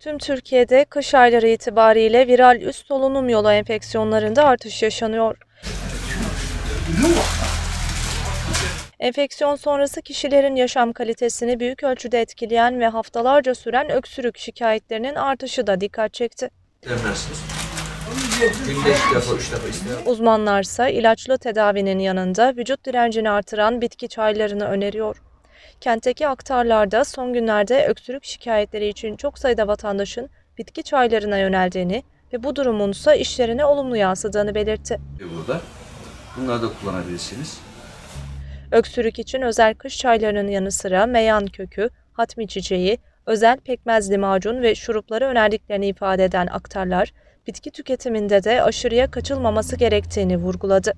Tüm Türkiye'de kış ayları itibariyle viral üst solunum yolu enfeksiyonlarında artış yaşanıyor. Enfeksiyon sonrası kişilerin yaşam kalitesini büyük ölçüde etkileyen ve haftalarca süren öksürük şikayetlerinin artışı da dikkat çekti. Günde 2 defa, 3 defa istedim. Uzmanlarsa ilaçlı tedavinin yanında vücut direncini artıran bitki çaylarını öneriyor. Kentteki aktarlarda son günlerde öksürük şikayetleri için çok sayıda vatandaşın bitki çaylarına yöneldiğini ve bu durumun ise işlerine olumlu yansıdığını belirtti. Burada. Bunları da kullanabilirsiniz. Öksürük için özel kış çaylarının yanı sıra meyan kökü, hatmi çiçeği, özel pekmezli macun ve şurupları önerdiklerini ifade eden aktarlar, bitki tüketiminde de aşırıya kaçılmaması gerektiğini vurguladı.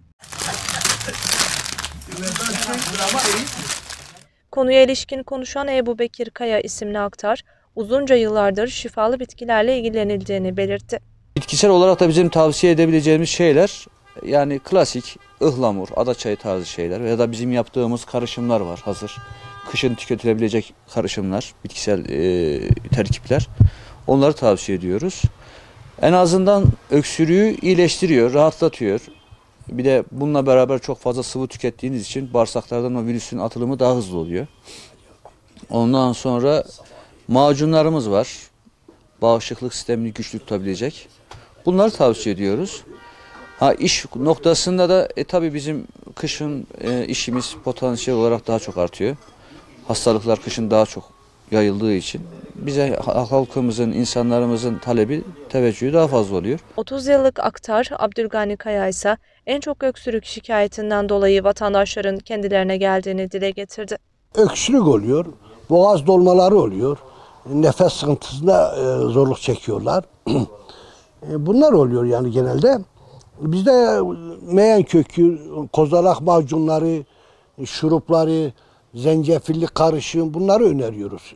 Konuya ilişkin konuşan Ebu Bekir Kaya isimli aktar, uzunca yıllardır şifalı bitkilerle ilgilenildiğini belirtti. Bitkisel olarak da bizim tavsiye edebileceğimiz şeyler yani klasik ıhlamur, adaçayı tarzı şeyler ya da bizim yaptığımız karışımlar var hazır. Kışın tüketilebilecek karışımlar, bitkisel terkipler. Onları tavsiye ediyoruz. En azından öksürüğü iyileştiriyor, rahatlatıyor. Bir de bununla beraber çok fazla sıvı tükettiğiniz için bağırsaklardan o virüsün atılımı daha hızlı oluyor. Ondan sonra macunlarımız var. Bağışıklık sistemini güçlü tutabilecek. Bunları tavsiye ediyoruz. İş noktasında da tabii bizim kışın işimiz potansiyel olarak daha çok artıyor. Hastalıklar kışın daha çok yayıldığı için bize halkımızın, insanlarımızın talebi, teveccühü daha fazla oluyor. 30 yıllık aktar Abdülgani Kaya ise en çok öksürük şikayetinden dolayı vatandaşların kendilerine geldiğini dile getirdi. Öksürük oluyor, boğaz dolmaları oluyor, nefes sıkıntısında zorluk çekiyorlar. Bunlar oluyor yani genelde. Bizde meyan kökü, kozalak macunları, şurupları, zencefilli karışım bunları öneriyoruz.